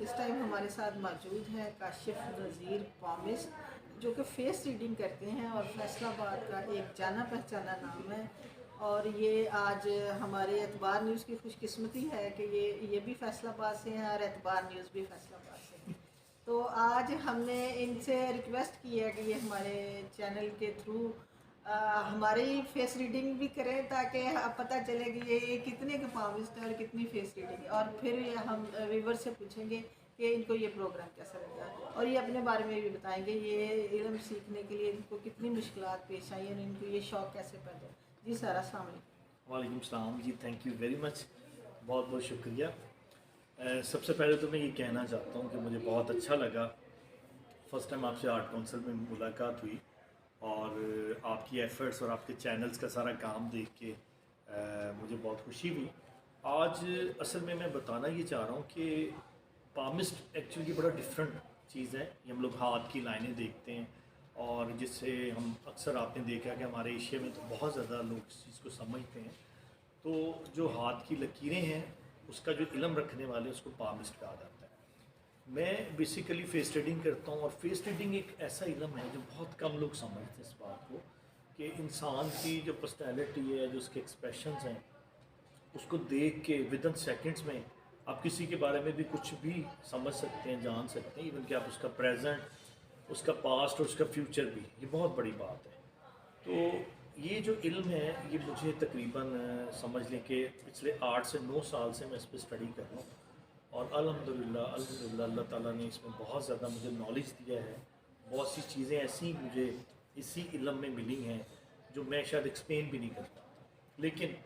इस टाइम हमारे साथ मौजूद हैं काशिफ नज़ीर पामिस, जो कि फेस रीडिंग करते हैं और फैसलाबाद का एक जाना पहचाना नाम है। और ये आज हमारे एतबार न्यूज़ की खुशकिस्मती है कि ये भी फैसलाबाद से हैं और एतबार न्यूज़ भी फैसलाबाद से है। तो आज हमने इनसे रिक्वेस्ट की है कि ये हमारे चैनल के थ्रू हमारी फेस रीडिंग भी करें, ताकि पता चले कि ये कितने के पामिस्ट है और कितनी फेस रीडिंग है। और फिर हम व्यूवर से पूछेंगे कि इनको ये प्रोग्राम कैसा लगा, और ये अपने बारे में भी बताएंगे ये इल्म सीखने के लिए इनको कितनी मुश्किलात पेश आई और इनको ये शौक़ कैसे पैदा हुआ। जी सर, अस्सलाम वालेकुम। वालेकुम सलाम जी, थैंक यू वेरी मच, बहुत बहुत शुक्रिया। सबसे पहले तो मैं ये कहना चाहता हूँ कि मुझे बहुत अच्छा लगा फ़र्स्ट टाइम आपसे आर्ट काउंसिल में मुलाकात हुई, और आपकी एफ़र्ट्स और आपके चैनल्स का सारा काम देख के मुझे बहुत खुशी हुई। आज असल में मैं बताना ये चाह रहा हूँ कि पामिस्ट एक्चुअली बड़ा डिफरेंट चीज़ है। ये हम लोग हाथ की लाइनें देखते हैं, और जिससे हम अक्सर आपने देखा कि हमारे एशिया में तो बहुत ज़्यादा लोग इस चीज़ को समझते हैं। तो जो हाथ की लकीरें हैं उसका जो इल्म रखने वाले उसको पामिस्ट कहा जाता है। मैं बेसिकली फेस रीडिंग करता हूँ, और फेस रीडिंग एक ऐसा इल्म है जो बहुत कम लोग समझते हैं इस बात को, कि इंसान की जो पर्सनैलिटी है, जो उसके एक्सप्रेशंस हैं, उसको देख के विदिन सेकंड्स में आप किसी के बारे में भी कुछ भी समझ सकते हैं, जान सकते हैं, इवन कि आप उसका प्रेजेंट, उसका पास्ट और उसका फ्यूचर भी। ये बहुत बड़ी बात है। तो ये जो इल्म है ये मुझे तकरीबन समझ लें कि पिछले 8 से 9 साल से मैं इस पर स्टडी कर रहा हूँ, और अल्हम्दुलिल्लाह अल्हम्दुलिल्लाह अल्लाह ताला ने इसमें बहुत ज़्यादा मुझे नॉलेज दिया है। बहुत सी चीज़ें ऐसी मुझे इसी इल्म में मिली हैं जो मैं शायद एक्सप्लेन भी नहीं कर पाता। लेकिन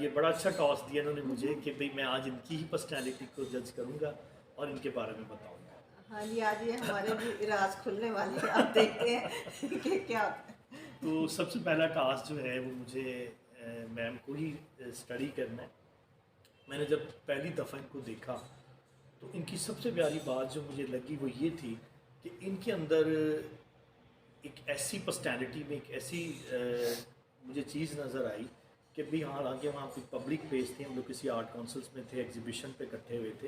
ये बड़ा अच्छा टॉस दिया इन्होंने मुझे कि भाई मैं आज इनकी ही पर्सनैलिटी को जज करूँगा और इनके बारे में बताऊँगा। हाँ जी, आज ये हमारे भी राज खुलने वाले हैं, आप देखते हैं कि क्या होता है। तो सबसे पहला टास्क जो है वो मुझे मैम को ही स्टडी करना है। मैंने जब पहली दफ़ा इनको देखा तो इनकी सबसे प्यारी बात जो मुझे लगी वो ये थी कि इनके अंदर एक ऐसी पर्सनैलिटी में एक ऐसी मुझे चीज़ नज़र आई कि भाई हालांकि वहाँ कोई पब्लिक प्लेस थी, हम लोग किसी आर्ट काउंसिल्स में थे, एग्जीबिशन पे इकट्ठे हुए थे।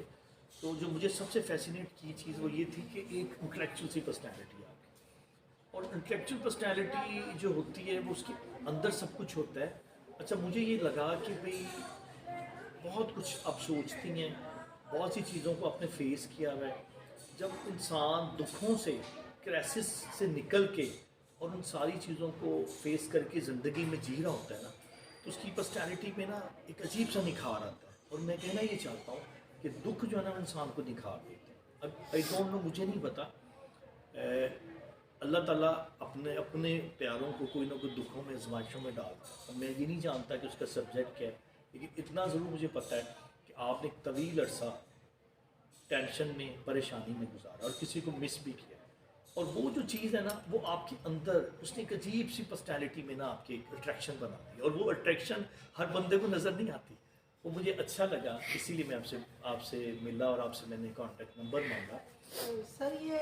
तो जो मुझे सबसे फैसिनेट की चीज़ वो ये थी कि एक इंटेलेक्चुअल सी पर्सनैलिटी आ गई, और इंटेलेक्चुअल पर्सनैलिटी जो होती है वो उसके अंदर सब कुछ होता है। अच्छा, मुझे ये लगा कि भाई बहुत कुछ आप सोचती हैं, बहुत सी चीज़ों को आपने फेस किया हुआ है। जब इंसान दुखों से, क्राइसिस से निकल के और उन सारी चीज़ों को फेस करके ज़िंदगी में जी रहा होता है ना, तो उसकी पर्सनैलिटी में ना एक अजीब सा निखार आता है। और मैं कहना ये चाहता हूँ कि दुख जो है ना इंसान को निखार देते हैं। अब आई डोंट नो, मुझे नहीं पता, अल्लाह ताला अपने अपने प्यारों को कोई ना कोई दुखों में, आजमाइशों में डालता है। और मैं ये नहीं जानता कि उसका सब्जेक्ट क्या है, लेकिन इतना ज़रूर मुझे पता है कि आपने एक तवील अरसा टेंशन में, परेशानी में गुजारा और किसी को मिस भी किया, और वो जो चीज़ है ना वो आपके अंदर उसने एक अजीब सी पर्सनैलिटी में ना आपकी एक अट्रैक्शन बना दी, और वो अट्रैक्शन हर बंदे को नज़र नहीं आती। वो मुझे अच्छा लगा, इसीलिए मैं आपसे आपसे मिला और आपसे मैंने कॉन्टैक्ट नंबर मांगा। तो सर, ये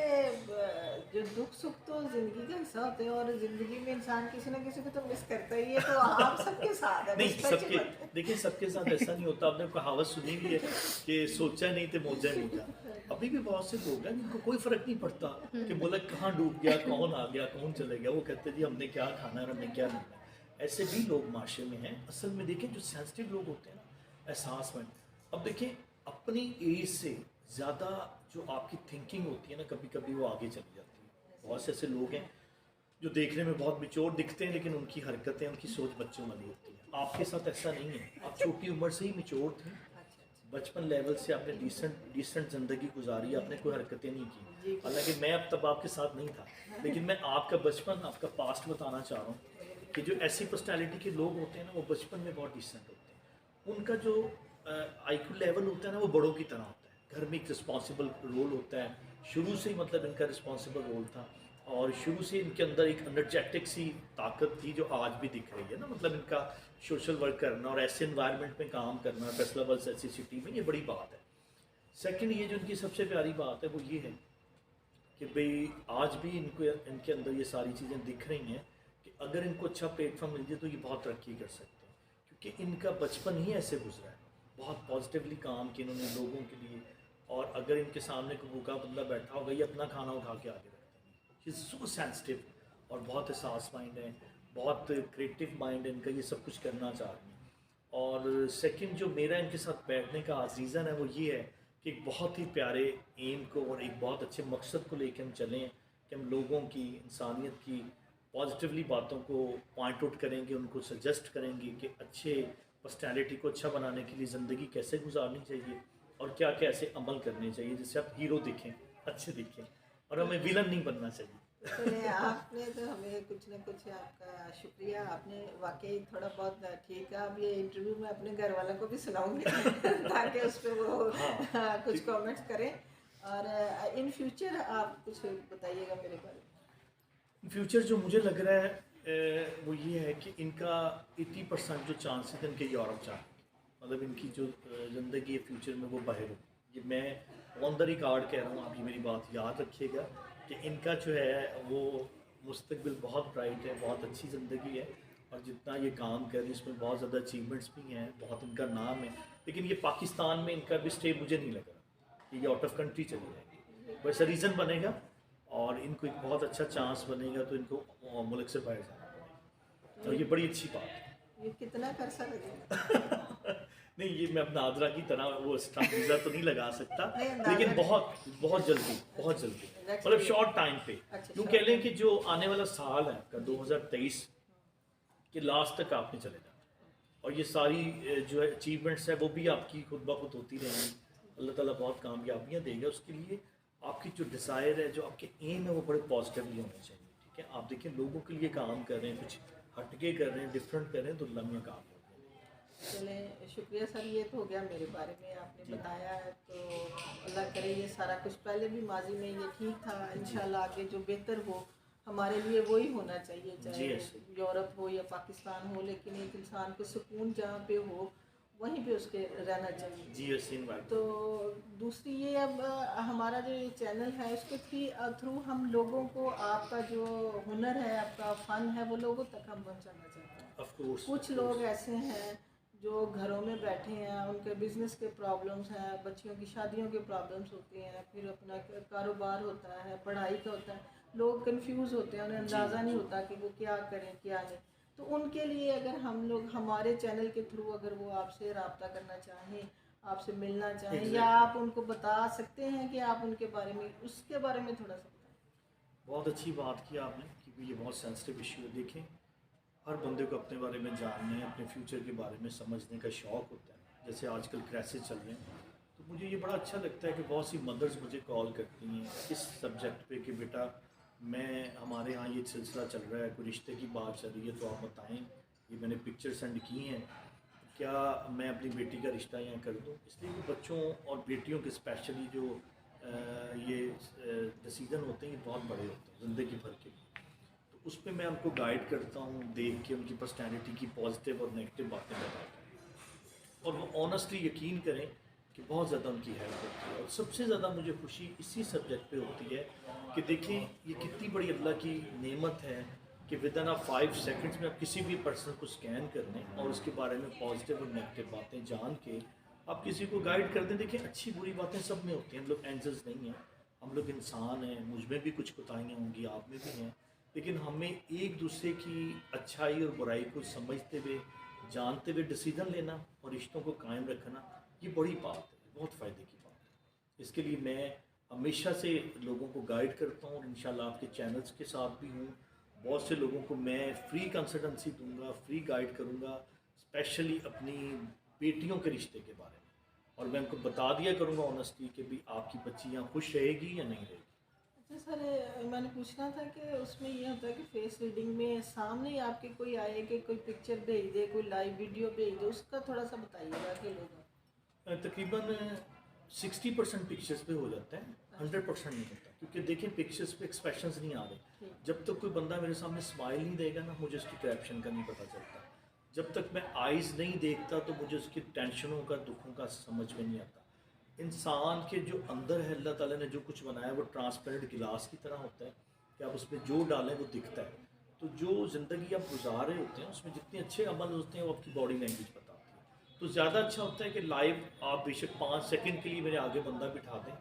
जो दुख सुख तो ज़िंदगी का हिस्सा होते हैं, और ज़िंदगी में इंसान किसी ना किसी को तो मिस करता ही है। तो आप सबके साथ है, नहीं, सबके, देखिए सबके साथ ऐसा नहीं होता। आपने कहावत सुनी भी है कि सोचा नहीं तो मौजा नहीं था। अभी भी बहुत से लोग हैं जिनको कोई फ़र्क नहीं पड़ता कि मुल्क कहाँ डूब गया, कौन आ गया, कौन चले गया। वो कहते जी हमने क्या खाना है और हमने क्या नहीं है। ऐसे भी लोग माशरे में हैं। असल में देखें, जो सेंसिटिव लोग होते हैं ना, एहसासमंद, अब देखें अपनी एज से ज़्यादा जो आपकी थिंकिंग होती है ना, कभी कभी वो आगे चली जाती है। बहुत से ऐसे लोग हैं जो देखने में बहुत मिच्योर दिखते हैं, लेकिन उनकी हरकतें, उनकी सोच बच्चों वाली होती है। आपके साथ ऐसा नहीं है, आप छोटी उम्र से ही मिच्योर थे, बचपन लेवल से आपने डिसेंट ज़िंदगी गुजारी, आपने कोई हरकतें नहीं की। हालांकि मैं अब तब आपके साथ नहीं था, लेकिन मैं आपका बचपन, आपका पास्ट बताना चाह रहा हूँ कि जो ऐसी पर्सनैलिटी के लोग होते हैं ना, वो बचपन में बहुत डिसेंट होते हैं। उनका जो आईक्यू लेवल होता है ना, वो बड़ों की तरह होता है। घर में एक रिस्पॉन्सिबल रोल होता है, शुरू से ही मतलब इनका रिस्पॉन्सिबल रोल था, और शुरू से इनके अंदर एक एनर्जेटिक सी ताकत थी जो आज भी दिख रही है ना। मतलब इनका सोशल वर्क करना और ऐसे इन्वायरमेंट में काम करना, फैसलाबाद ऐसी सिटी में, ये बड़ी बात है। सेकंड, ये जो इनकी सबसे प्यारी बात है वो ये है कि भाई आज भी इनको, इनके अंदर ये सारी चीज़ें दिख रही हैं कि अगर इनको अच्छा प्लेटफॉर्म मिल जाए तो ये बहुत तरक्की कर सकते हैं, क्योंकि इनका बचपन ही ऐसे गुजरा है। बहुत पॉजिटिवली काम किया इन्होंने लोगों के लिए, और अगर इनके सामने कोई भूखा बंदा बैठा होगा ये अपना खाना उठा के आगे रखते हैं। ये सो सेंसिटिव और बहुत एहसास माइंड है, बहुत क्रिएटिव माइंड है इनका, ये सब कुछ करना चाह रहे हैं। और सेकंड जो मेरा इनके साथ बैठने का रीज़न है वो ये है कि एक बहुत ही प्यारे एम को और एक बहुत अच्छे मकसद को लेकर हम चलें कि हम लोगों की, इंसानियत की पॉजिटिवली बातों को पॉइंट आउट करेंगे, उनको सजेस्ट करेंगे कि अच्छे पर्सनैलिटी को अच्छा बनाने के लिए ज़िंदगी कैसे गुजारनी चाहिए और क्या क्या ऐसे अमल करने चाहिए जिससे आप हीरो दिखें, अच्छे दिखें, और हमें विलन नहीं बनना चाहिए। चलिए, आपने तो हमें कुछ ना कुछ, आपका शुक्रिया, आपने वाकई थोड़ा बहुत ठीक है। अब ये इंटरव्यू में अपने घर वालों को भी सुनाऊंगी ताकि उस पर वो हाँ कुछ कमेंट्स करें। और इन फ्यूचर आप कुछ बताइएगा मेरे बारे में। फ्यूचर जो मुझे लग रहा है वो ये है कि इनका 80% जो चांसेस है इनके यूरोप जाने के, मतलब इनकी जो ज़िंदगी है फ्यूचर में वो बाहर हो। ये मैं ऑन द रिकॉर्ड कह रहा हूँ, आप ये मेरी बात याद रखिएगा कि इनका जो है वो मुस्तकबिल बहुत ब्राइट है, बहुत अच्छी ज़िंदगी है, और जितना ये काम कर रहे हैं इसमें बहुत ज़्यादा अचीवमेंट्स भी हैं, बहुत इनका नाम है। लेकिन ये पाकिस्तान में इनका भी स्टे मुझे नहीं लग रहा कि ये आउट ऑफ कंट्री चले जाएंगे, वैसा रीज़न बनेगा और इनको एक बहुत अच्छा चांस बनेगा तो इनको मुल्क से बाहर जाना पड़ेगा, तो ये बड़ी अच्छी बात है। ये कितना पैसा लगेगा? नहीं, ये मैं अपना आदरा की तरह वो स्टाम्प वीज़ा तो नहीं लगा सकता, नहीं, लेकिन बहुत बहुत जल्दी मतलब शॉर्ट टाइम पे यूँ कह लें कि जो आने वाला साल है का 2023 के लास्ट तक आपने चले जाना, और ये सारी जो है अचीवमेंट्स है वो भी आपकी खुद ब खुद होती रहेंगी। अल्लाह ताला बहुत कामयाबियाँ देगा, उसके लिए आपकी जो डिज़ायर है, जो आपके एम है वो बड़े पॉजिटिवली होने चाहिए। ठीक है, आप देखिए लोगों के लिए काम कर रहे हैं, कुछ हटके कर रहे हैं, डिफरेंट कर रहे हैं, तो अल्लाह में काम हो गया। चलें, शुक्रिया सर। ये तो हो गया मेरे बारे में, आपने बताया है, तो अल्लाह करे ये सारा कुछ पहले भी माजी में ये ठीक था, इंशाल्लाह आगे जो बेहतर हो हमारे लिए वही होना चाहिए, चाहे यूरोप हो या पाकिस्तान हो, लेकिन एक इंसान को सुकून जहाँ पे हो वहीं पे उसके रहना चाहिए। जी यसीन भाई। तो दूसरी ये, अब हमारा जो ये चैनल है उसके थ्रू हम लोगों को आपका जो हुनर है, आपका फ़न है, वो लोगों तक हम पहुँचाना चाहते हैं। ऑफ कोर्स कुछ लोग ऐसे हैं जो घरों में बैठे हैं, उनके बिजनेस के प्रॉब्लम्स हैं, बच्चियों की शादियों के प्रॉब्लम्स होते हैं, फिर अपना कारोबार होता है, पढ़ाई का होता है, लोग कंफ्यूज होते हैं, उन्हें अंदाज़ा नहीं होता कि वो क्या करें क्या नहीं। तो उनके लिए अगर हम लोग हमारे चैनल के थ्रू अगर वो आपसे रब्ता करना चाहें, आपसे मिलना चाहें, या आप उनको बता सकते हैं कि आप उनके बारे में, उसके बारे में थोड़ा सा बताएं। बहुत अच्छी बात की आपने, क्योंकि ये बहुत सेंसिटिव इशू है। देखें, हर बंदे को अपने बारे में जानने, अपने फ्यूचर के बारे में समझने का शौक़ होता है। जैसे आजकल क्राइसिस चल रहे हैं, तो मुझे ये बड़ा अच्छा लगता है कि बहुत सी मदर्स मुझे कॉल करती हैं इस सब्जेक्ट पे कि बेटा मैं, हमारे यहाँ ये सिलसिला चल रहा है, कोई रिश्ते की बात चल रही है, तो आप बताएं, ये मैंने पिक्चर सेंड की हैं, क्या मैं अपनी बेटी का रिश्ता यहाँ कर दूँ। इसलिए कि बच्चों और बेटियों के स्पेशली जो ये डिसीज़न होते हैं ये बहुत बड़े होते हैं ज़िंदगी भर के लिए, तो उस पर मैं उनको गाइड करता हूँ, देख के उनकी पर्सनैलिटी की पॉजिटिव और नेगेटिव बातें बताता हूँ, और वो ऑनेस्टली यकीन करें कि बहुत ज़्यादा उनकी हेल्प होती है। और सबसे ज़्यादा मुझे खुशी इसी सब्जेक्ट पे होती है कि देखें ये कितनी बड़ी अल्लाह की नेमत है कि विद इन 5 सेकंड्स में आप किसी भी पर्सन को स्कैन कर लें और उसके बारे में पॉजिटिव और नेगेटिव बातें जान के आप किसी को गाइड कर दें। देखिए, अच्छी बुरी बातें सब में होती हैं, हम लोग एंजल्स नहीं हैं, हम लोग इंसान हैं, मुझ में भी कुछ कोताहियाँ होंगी, आप में भी हैं, लेकिन हमें एक दूसरे की अच्छाई और बुराई को समझते हुए, जानते हुए डिसीजन लेना और रिश्तों को कायम रखना, ये बड़ी बात है, बहुत फ़ायदे की बात है। इसके लिए मैं हमेशा से लोगों को गाइड करता हूँ और इंशाल्लाह आपके चैनल्स के साथ भी हूँ। बहुत से लोगों को मैं फ्री कंसल्टेंसी दूंगा, फ्री गाइड करूँगा, स्पेशली अपनी बेटियों के रिश्ते के बारे में, और मैं उनको बता दिया करूँगा ऑनेस्टली कि भी आपकी बच्ची यहाँ खुश रहेगी या नहीं रहेगी। अच्छा सर, मैंने पूछना था कि उसमें ये होता है कि फेस रीडिंग में सामने ही आपके कोई आए कि कोई पिक्चर भेज दे, कोई लाइव वीडियो भेज दे, उसका थोड़ा सा बताइएगा कि लोग। तकरीबन 60% पिक्चर्स पे हो जाता है, 100% नहीं होता, क्योंकि देखिए पिक्चर्स पे एक्सप्रेशंस नहीं आ रहे। जब तक कोई बंदा मेरे सामने स्माइल नहीं देगा ना, मुझे उसकी कैप्शन का नहीं पता चलता। जब तक मैं आइज़ नहीं देखता तो मुझे उसकी टेंशनों का, दुखों का समझ में नहीं आता। इंसान के जो अंदर है, अल्लाह ताला ने जो कुछ बनाया वो ट्रांसपेरेंट गिलास की तरह होता है कि आप उसमें जो डालें वो दिखता है। तो जो ज़िंदगी आप गुजार रहे होते हैं उसमें जितने अच्छे अमल होते हैं वो आपकी बॉडी लैंग्वेज बताती है। तो तो ज़्यादा अच्छा होता है कि लाइव आप बेशक 5 सेकंड के लिए मेरे आगे बंदा बिठा दें,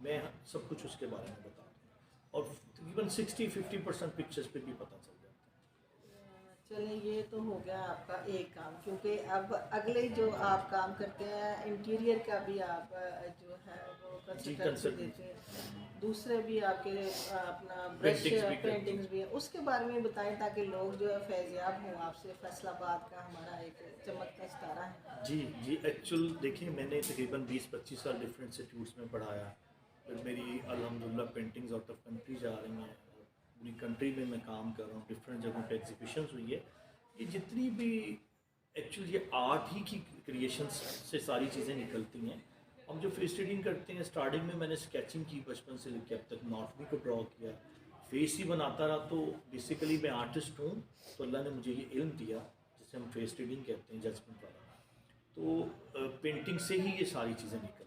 मैं सब कुछ उसके बारे में बता दूँ और तकरीबन 60-50% पिक्चर्स पे भी पता चल जाता है। चलें, ये तो हो गया आपका एक काम, क्योंकि अब अगले जो आप काम करते हैं इंटीरियर का भी आप जो है वो जी, कंसल्टेंसी कंसल्ट देते हैं, दूसरे भी आपके अपना ब्रश पेंटिंग्स भी है, उसके बारे में बताएं ताकि लोग जो है फैज़याब हों आपसे। फैसलाबाद का हमारा एक चमकता सितारा है। जी, एक्चुअल देखिए मैंने तकरीबन 20-25 साल डिफरेंट इंस्टीट्यूट्स में पढ़ाया, फिर मेरी अल्हम्दुलिल्लाह पेंटिंग्स आउट ऑफ कंट्री जा रही हैं, पूरी कंट्री में मैं काम कर रहा हूँ, डिफरेंट जगहों पे एग्जीबिशंस हुई है। ये जितनी भी एक्चुअली ये आर्ट ही की क्रिएशंस से सारी चीज़ें निकलती हैं। हम जो फेस रीडिंग करते हैं, स्टार्टिंग में मैंने स्केचिंग की बचपन से लेकर अब तक, नॉटमी को ड्रॉ किया, फेस ही बनाता रहा। तो बेसिकली मैं आर्टिस्ट हूँ, तो अल्लाह ने मुझे ये इल्म दिया जिसे हम फेस रीडिंग कहते हैं, जजमेंट वाला। तो पेंटिंग से ही ये सारी चीज़ें निकलती हैं।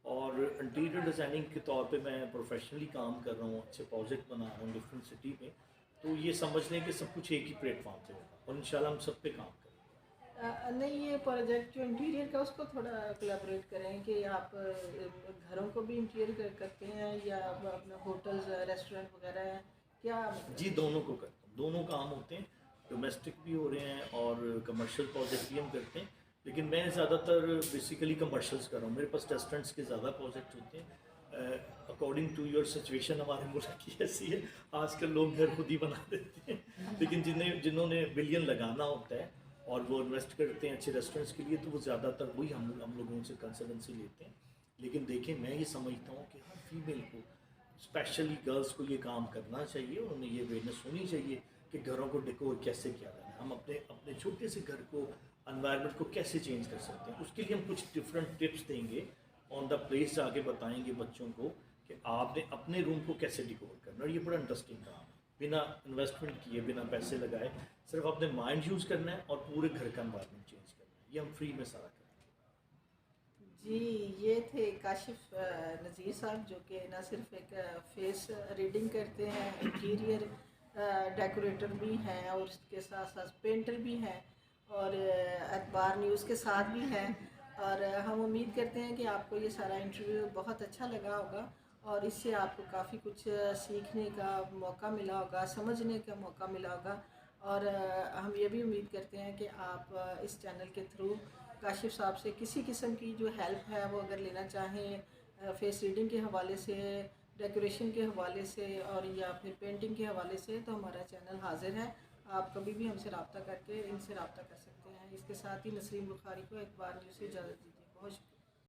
और इंटीरियर डिज़ाइनिंग के तौर पे मैं प्रोफेशनली काम कर रहा हूँ, अच्छे प्रोजेक्ट बना रहा हूँ डिफरेंट सिटी में। तो ये समझ लें कि सब कुछ एक ही प्लेटफॉर्म पे होगा और इंशाल्लाह हम सब पे काम करेंगे। नहीं, ये प्रोजेक्ट जो इंटीरियर का उसको थोड़ा कोलैबोरेट करें कि आप घरों को भी इंटीरियर करते हैं या अपना होटल्स रेस्टोरेंट वगैरह है क्या? जी, दोनों को करता हूँ, दोनों काम होते हैं, डोमेस्टिक भी हो रहे हैं और कमर्शियल प्रोजेक्ट भी हम करते हैं। लेकिन मैं ज़्यादातर बेसिकली कमर्शियल्स कर रहा हूँ, मेरे पास रेस्टोरेंट्स के ज़्यादा प्रोजेक्ट होते हैं। अकॉर्डिंग टू योर सिचुएशन हमारे मुल्क की ऐसी है, आजकल लोग घर खुद ही बना देते हैं, लेकिन जिन्होंने बिलियन लगाना होता है और वो इन्वेस्ट करते हैं अच्छे रेस्टोरेंट्स के लिए, तो वो ज़्यादातर वही हम लोगों से कंसल्टेंसी लेते हैं। लेकिन देखिए, मैं ये समझता हूँ कि हर फीमेल को, स्पेशली गर्ल्स को ये काम करना चाहिए और उन्हें ये अवेयरनेस होनी चाहिए कि घरों को डेकोर कैसे किया जाए, हम अपने अपने छोटे से घर को, एनवायरनमेंट को कैसे चेंज कर सकते हैं। उसके लिए हम कुछ डिफरेंट टिप्स देंगे, ऑन द प्लेस जाके बताएंगे बच्चों को कि आपने अपने रूम को कैसे डेकोर करना। और ये बड़ा इंटरेस्टिंग काम है, बिना इन्वेस्टमेंट किए, बिना पैसे लगाए, सिर्फ अपने माइंड यूज़ करना है और पूरे घर का एनवायरनमेंट चेंज करना है। ये हम फ्री में सारा करें। जी, ये थे काशिफ नज़ीर साहब, जो कि न सिर्फ एक फेस रीडिंग करते हैं, इंटीरियर डेकोरेटर भी हैं और उसके साथ साथ पेंटर भी हैं और अखबार न्यूज़ के साथ भी हैं। और हम उम्मीद करते हैं कि आपको ये सारा इंटरव्यू बहुत अच्छा लगा होगा और इससे आपको काफ़ी कुछ सीखने का मौका मिला होगा, समझने का मौका मिला होगा। और हम ये भी उम्मीद करते हैं कि आप इस चैनल के थ्रू काशिफ साहब से किसी किस्म की जो हेल्प है वो अगर लेना चाहें, फेस रीडिंग के हवाले से, डेकोरेशन के हवाले से और या फिर पेंटिंग के हवाले से, तो हमारा चैनल हाजिर है। आप कभी भी हमसे रब्ता करके इनसे रब्ता कर सकते हैं। इसके साथ ही नसरीन बुखारी को एक बार न्यूज़ से इजाज़त दीजिए। बहुत शुक्रिया।